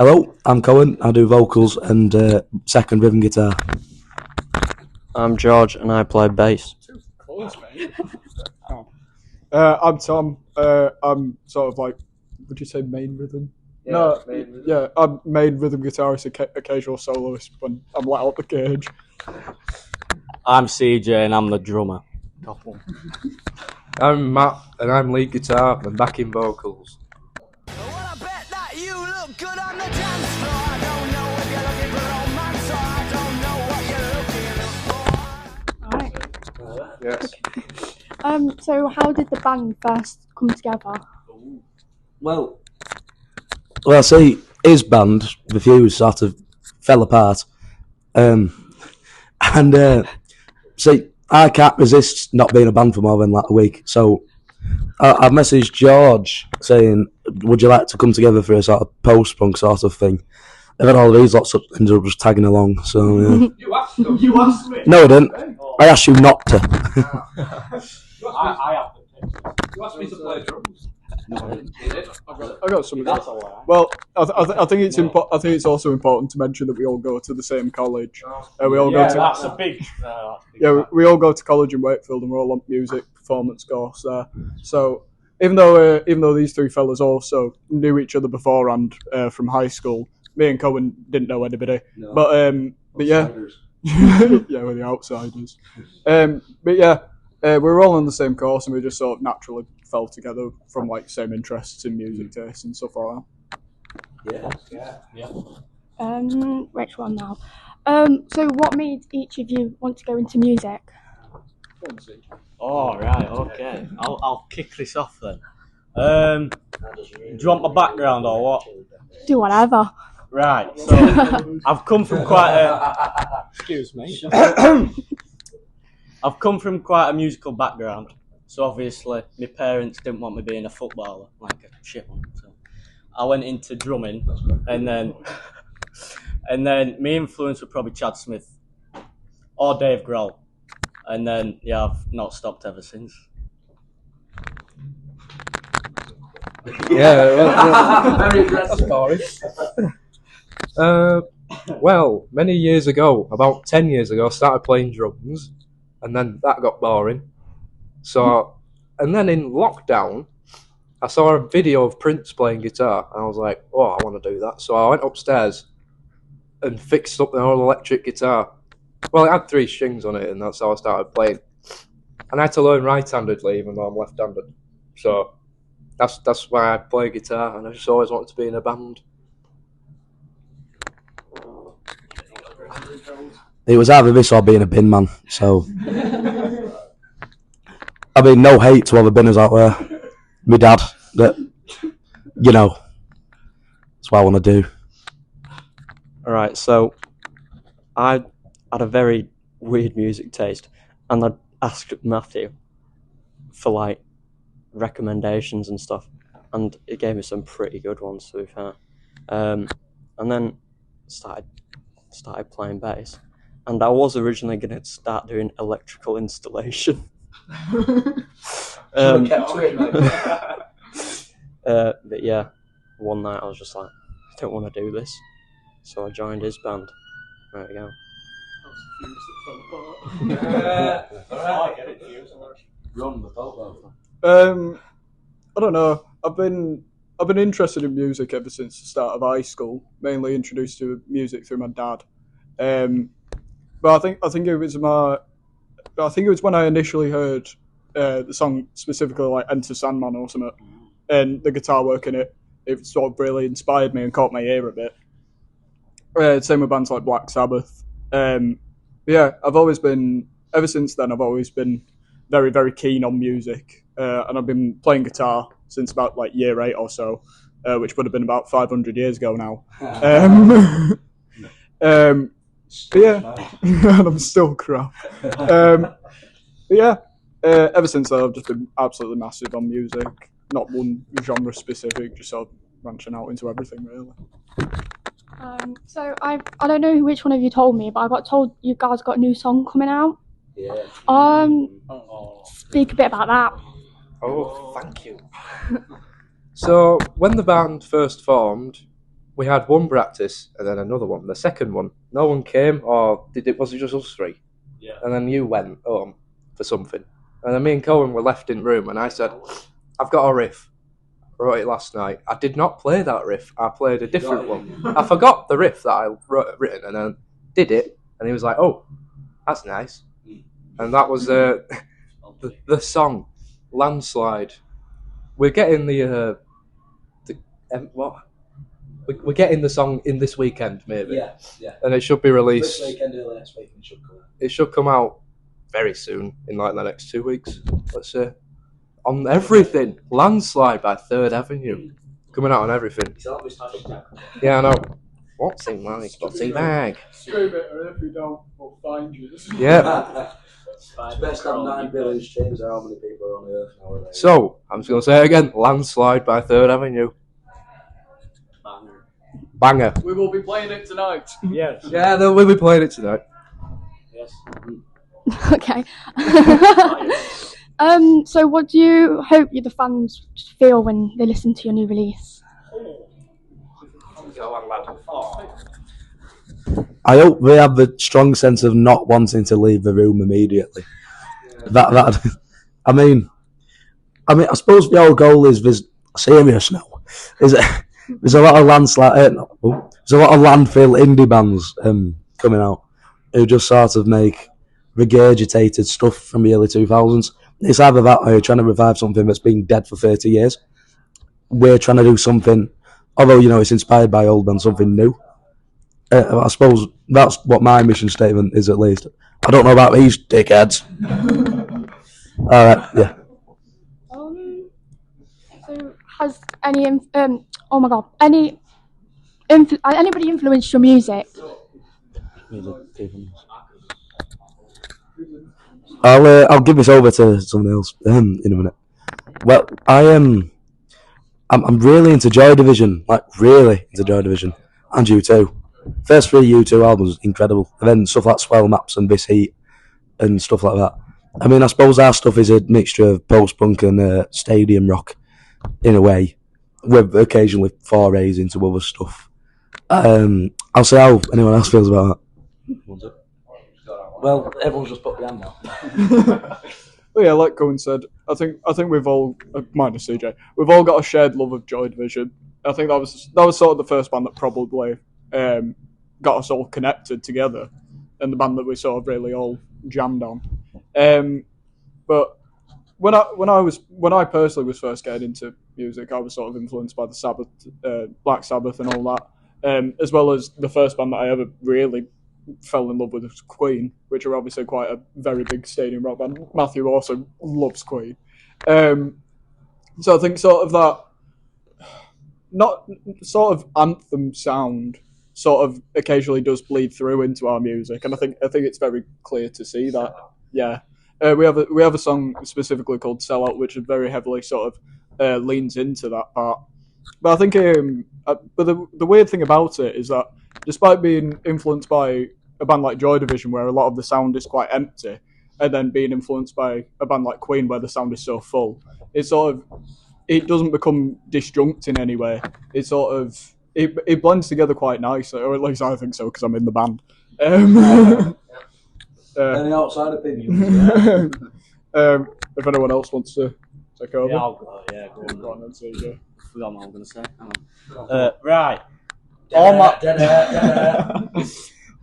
Hello, I'm Cohen. I do vocals and second rhythm guitar. I'm George and I play bass. Too close, mate. I'm Tom. I'm sort of like, would you say main rhythm? Yeah, Yeah, I'm main rhythm guitarist, occasional soloist when I'm let out the cage. I'm CJ and I'm the drummer. I'm Matt and I'm lead guitar and backing vocals. Yes. So how did the band first come together? Well, see, his band, The Fuse, sort of fell apart. See, I can't resist not being a band for more than like a week. So I've messaged George saying, would you like to come together for a sort of post-punk sort of thing? And then all these lots of ended up just tagging along. So yeah. You asked me. No, I didn't. I asked you not to. I have to. You asked me to play drums. I got some of that. That's a lie. Well, I think it's I think it's also important to mention that we all go to the same college. We all go to. That's a big. We all go to college in Wakefield, and we're all on music performance course there. So even though these three fellas also knew each other beforehand from high school, me and Cohen didn't know anybody. No. But yeah, yeah, we're the outsiders. But yeah, we were all on the same course, and we just sort of naturally fell together from like same interests in music taste and stuff like that. Yeah. Which one now? So what made each of you want to go into music? Oh, right, okay. I'll kick this off then. Do you want my background or what? Do whatever. Right, so I've come from quite a... Excuse me. I've come from quite a musical background. So obviously, my parents didn't want me being a footballer, like a shit one. So I went into drumming, and then my influence was probably Chad Smith or Dave Grohl, and then yeah, I've not stopped ever since. Yeah, very aggressive. Well, many years ago, about 10 years ago, I started playing drums, and then that got boring. So, and then in lockdown, I saw a video of Prince playing guitar, and I was like, oh, I want to do that. So I went upstairs and fixed up the whole electric guitar. Well, it had 3 strings on it, and that's how I started playing. And I had to learn right-handedly, even though I'm left-handed. So that's why I play guitar, and I just always wanted to be in a band. It was either this or being a bin man. So, I mean, no hate to all the binners out there. My dad, that, you know, that's what I want to do. Alright, so I had a very weird music taste, and I asked Matthew for like recommendations and stuff, and he gave me some pretty good ones to be fair. And then started playing bass, and I was originally going to start doing electrical installation. But yeah, one night I was just like, I don't want to do this, so I joined his band. There we go. I don't know. I've been interested in music ever since the start of high school. Mainly introduced to music through my dad. But I think it was when I initially heard the song, specifically like Enter Sandman or something, and the guitar work in it. It sort of really inspired me and caught my ear a bit. Same with bands like Black Sabbath. Yeah, ever since then I've always been very, very keen on music, and I've been playing guitar since about like year 8 or so, which would have been about 500 years ago now. But yeah, and I'm still crap. But yeah, ever since then I've just been absolutely massive on music, not one genre specific, just sort of branching out into everything really. So I don't know which one of you told me, but I got told you guys got a new song coming out. Yeah. Speak a bit about that. Oh, thank you. So, when the band first formed, we had one practice and then another one. The second one, no one came, or was it just us three? Yeah. And then you went home for something. And then me and Cohen were left in the room, and I said, I've got a riff. I wrote it last night. I did not play that riff. I played a different one. I forgot the riff that I written, and then did it, and he was like, oh, that's nice. And that was the song, Landslide. We're getting what? We're getting the song in this weekend, maybe. Yeah. And it should be released. This weekend or next week, it should come out. It should come out very soon, in like the next 2 weeks, let's say. On everything. Landslide by Third Avenue. Coming out on everything. Yeah, I know. What's in my spotty bag? Scream it, or if we don't, we'll find you. Yeah. It's best to have 9 billion streams or how many people are on the earth nowadays. So, I'm just going to say it again. Landslide by Third Avenue. Banger. We will be playing it tonight. Yes. Yeah, we'll be playing it tonight. Yes. Okay. So what do you hope the fans feel when they listen to your new release? Go on, lad. I hope they have the strong sense of not wanting to leave the room immediately. That I mean, I suppose the whole goal is there's serious now. There's a lot of there's a lot of landfill indie bands coming out who just sort of make regurgitated stuff from the early 2000s. It's either that or you're trying to revive something that's been dead for 30 years. We're trying to do something, although it's inspired by old bands, something new. I suppose that's what my mission statement is, at least. I don't know about these dickheads. Alright, yeah. So has anybody influenced your music? I'll give this over to someone else in a minute. Well, I'm really into Joy Division, really into Joy Division, and U2. First 3 U2 albums, incredible, and then stuff like Swell Maps and This Heat and stuff like that. I mean, I suppose our stuff is a mixture of post-punk and stadium rock, in a way, with occasionally forays into other stuff. I'll see how anyone else feels about that. Well, everyone's just put behind now. Well, yeah, like Cohen said, I think we've all, minus CJ, we've all got a shared love of Joy Division. I think that was sort of the first band that probably got us all connected together, and the band that we sort of really all jammed on. But when I personally was first getting into music, I was sort of influenced by the Sabbath, Black Sabbath, and all that, as well as the first band that I ever really fell in love with was Queen, which are obviously quite a very big stadium rock band. Matthew also loves Queen. So I think sort of that, not sort of anthem sound, sort of occasionally does bleed through into our music, and I think it's very clear to see that. Yeah, we have a song specifically called "Sell Out," which is very heavily sort of leans into that part. But I think, but the weird thing about it is that, despite being influenced by a band like Joy Division, where a lot of the sound is quite empty, and then being influenced by a band like Queen, where the sound is so full, it doesn't become disjunct in any way. It sort of it blends together quite nicely, or at least I think so, because I'm in the band. Any outside opinions? If anyone else wants to take over. Yeah, I'll go. Yeah, go on. Then, CJ. I forgot what I was going to say. Hang on. Right.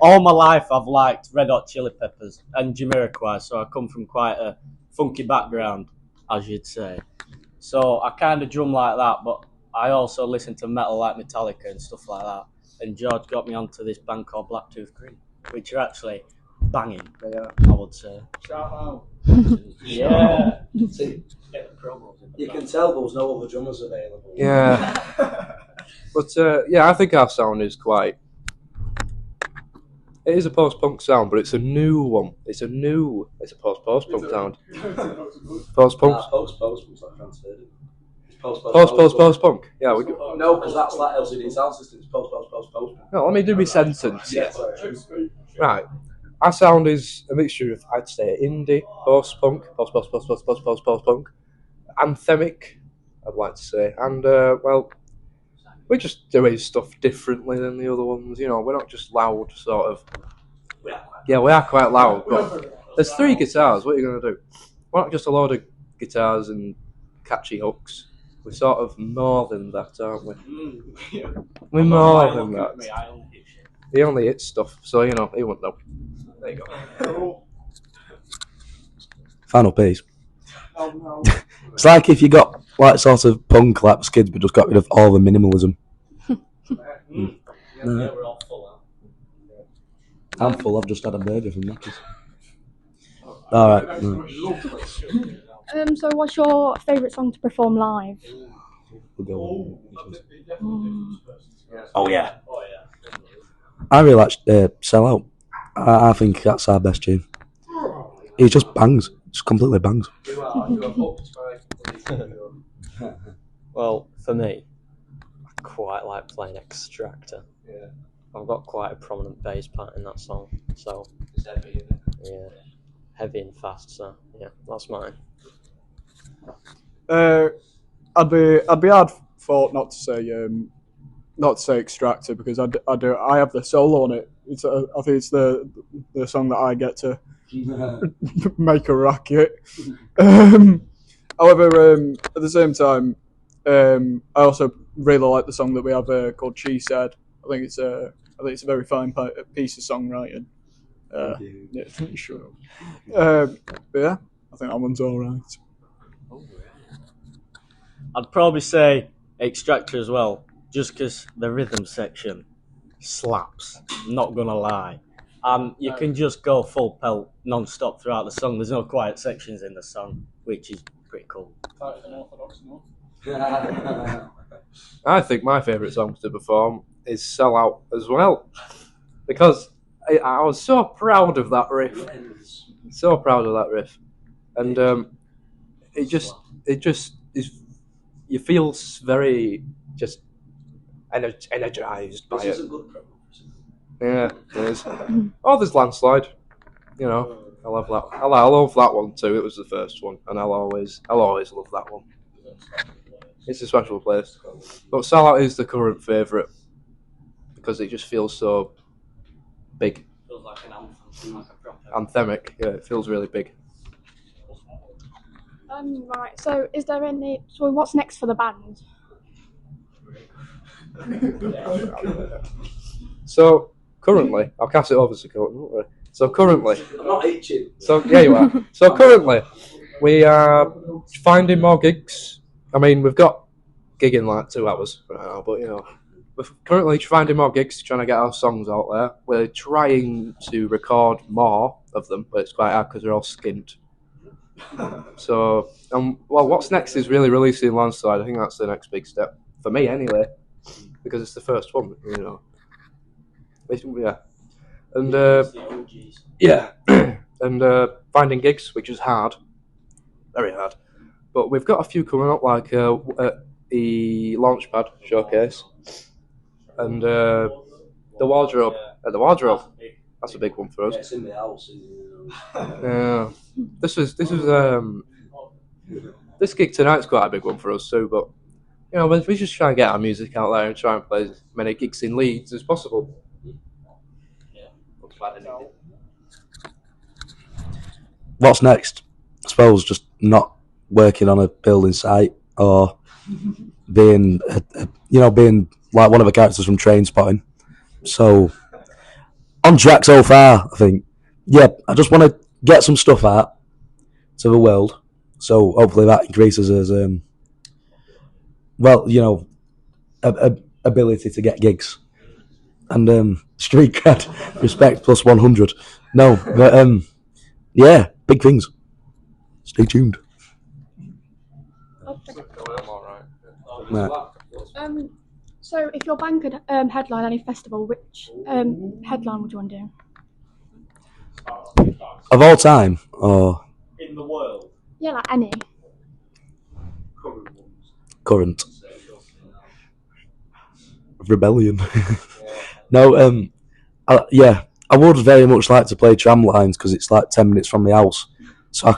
All my life I've liked Red Hot Chili Peppers and Jamiroquai, so I come from quite a funky background, as you'd say. So I kind of drum like that, but I also listen to metal like Metallica and stuff like that. And George got me onto this band called Blacktooth Green, which are actually banging, I would say. Shout out. Yeah. See, you can tell there was no other drummers available. Yeah. But I think our sound is quite. It is a post-punk sound, but it's a new one. It's a post-punk sound. Post-punk. Post-punk's not transferred. Post-punk. Yeah. No, because that's like LCD sound system. It's post. No, let me do my sentence. Yeah. Right. Our sound is a mixture of, I'd say, indie, post-punk, post-punk, anthemic, I'd like to say, and we're just doing stuff differently than the other ones. You know, we're not just loud, sort of. Yeah, we are quite loud, but there's 3 guitars. What are you going to do? We're not just a load of guitars and catchy hooks. We're sort of more than that, aren't we? We're more than that. He only hits stuff, so you know, he wouldn't know. There you go. Final piece. It's like if you got like sort of punk like Skids, but just got rid of all the minimalism. Yeah, we're all full out. I'm full. I've just had a burger from Macca's. All right. So what's your favourite song to perform live? Oh yeah. I really like Sell Out. I think that's our best tune. It just bangs. Just completely bangs. Well, for me, I quite like playing Extractor. Yeah. I've got quite a prominent bass part in that song, so It's heavy, isn't it? yeah, heavy and fast. So yeah, that's mine. I'd be hard fought not to say Extractor because I have the solo on it. I think it's the song that I get to make a racket. However, at the same time, I also really like the song that we have called "She Said." I think it's a very fine piece of songwriting. Yeah, sure. But yeah, I think that one's all right. I'd probably say Extractor as well, just because the rhythm section slaps. Not gonna lie, and you can just go full pelt non-stop throughout the song. There's no quiet sections in the song, which is pretty cool. I think my favourite song to perform is Sell Out as well, because I was so proud of that riff. So proud of that riff. And it just is, you feel very just energized by it. Yeah, it is. Oh, there's Landslide. You know, I love that. I love that one too. It was the first one, and I'll always love that one. It's a special place. But Sell Out is the current favourite because it just feels so big. Feels like an anthem, like a proper. Anthemic. Yeah, it feels really big. Right. So is there any? So what's next for the band? So currently, I'll cast it over to Colton, won't we? So currently, I'm not itching. so yeah, you are. So currently, we are finding more gigs. I mean, we've got gig in like 2 hours right now, but you know, we're currently finding more gigs, trying to get our songs out there. We're trying to record more of them, but it's quite hard because they're all skint. So, well, what's next is really releasing Landslide. I think that's the next big step for me, anyway, because it's the first one. You know, yeah, and yeah, and finding gigs, which is hard, very hard. But we've got a few coming up, like at the Launchpad showcase and the Wardrobe. At the Wardrobe, that's a big one for us. It's in the house. Yeah, this gig tonight's quite a big one for us too. But you know, we just try and get our music out there and try and play as many gigs in Leeds as possible. What's next? I suppose just not working on a building site or being like one of the characters from Trainspotting. So on track so far, I think. Yeah, I just want to get some stuff out to the world. So hopefully that increases as ability to get gigs and street cred, respect plus 100. No, but yeah, big things. Stay tuned. Okay. Right. So if your band could headline any festival, which headline would you want to do? Of all time, or In the world. Yeah, like any. current rebellion. No, I would very much like to play Tramlines because it's like 10 minutes from the house, so I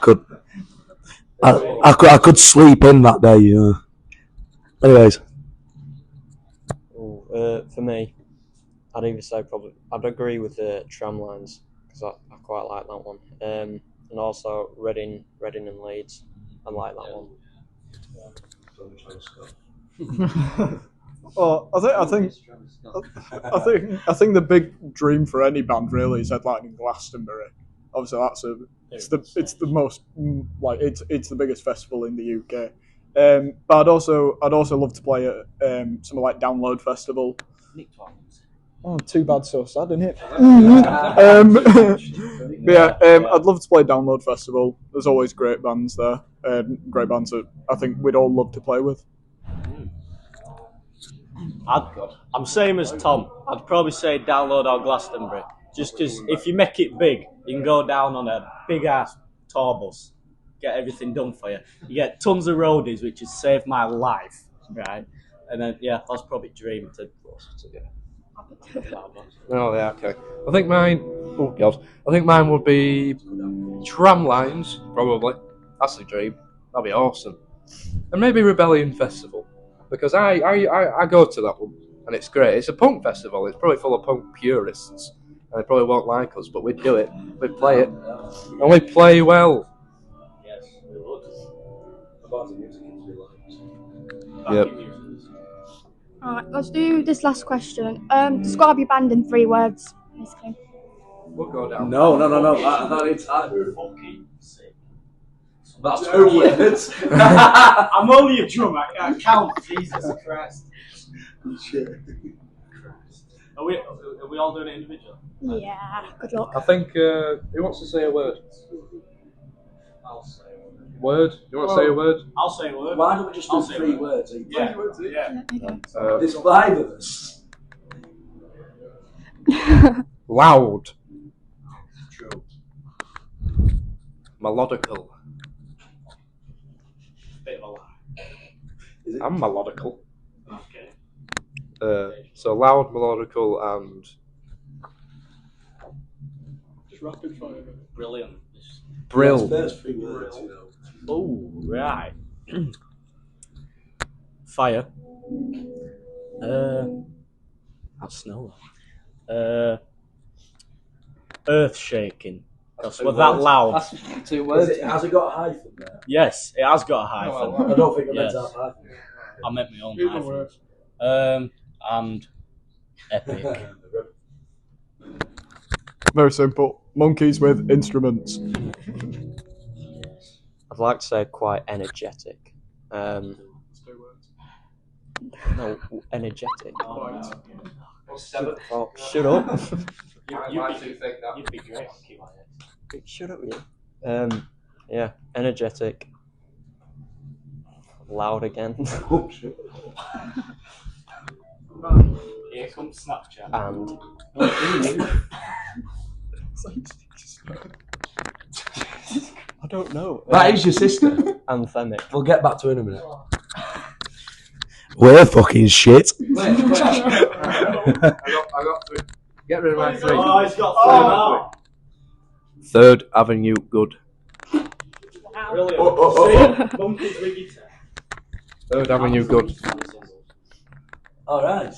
could sleep in that day. Anyways, For me, I'd either say probably I'd agree with the tramlines because I quite like that one. And also Reading and Leeds, I like that one. Well, I think the big dream for any band really is headlining Glastonbury. Obviously, it's the most it's the biggest festival in the UK. But I'd also love to play at something like Download Festival. Oh, too bad, so sad, isn't it? But yeah, I'd love to play Download Festival. There's always great bands there. Great bands that I think we'd all love to play with. I'm same as Tom. I'd probably say Download or Glastonbury. Just because if you make it big, you can go down on a big ass tour bus, get everything done for you. You get tons of roadies, which has saved my life, right? And then that's probably dream to. Oh yeah, okay. I think mine. Oh god. I think mine would be tram lines. Probably. That's the dream. That'd be awesome. And maybe Rebellion Festival, because I go to that one and it's great. It's a punk festival. It's probably full of punk purists, and they probably won't like us, but we'd do it. We'd play it, and we'd play well. Yes, we would. Yep. Alright, let's do this last question. Describe your band in 3 words, basically. We'll go down. No. That is Fucking sick. That's 2 words. I'm only a drummer. I can't count. Jesus Christ. Shit. Are we all doing it individually? Yeah, good luck. I think. Who wants to say a word? I'll say a Word? You want to say a word? I'll say a word. Why don't we just do 3 words? Yeah. There's 5 of us. Loud. True. Melodical. Bit of a lie. I'm melodical. Okay. So loud, melodical, and Just rapid fire. Brilliant. brill. There's 3 words, you know. Oh, right. Fire. That's snow. Earth shaking. Because we're that loud. That's 2 words. Has it got a hyphen there? Yes, it has got a hyphen. I don't think I meant Yes. to have hyphen. I meant my own Either hyphen. word. And epic. Very simple. Monkeys with instruments. I'd like to say quite energetic. No, energetic. Oh, shut up. You'd be great. Shut up, you. Yeah, energetic. Loud again. Oh, shit. Here comes Snapchat. And I don't know. That is your sister. Anthemic. We'll get back to her in a minute. We're fucking shit. I got 3. Get rid of my 3. Oh, he's got 3 now. 3rd Avenue, good. Brilliant. Monkeys with guitar. 3rd Avenue, good. All right.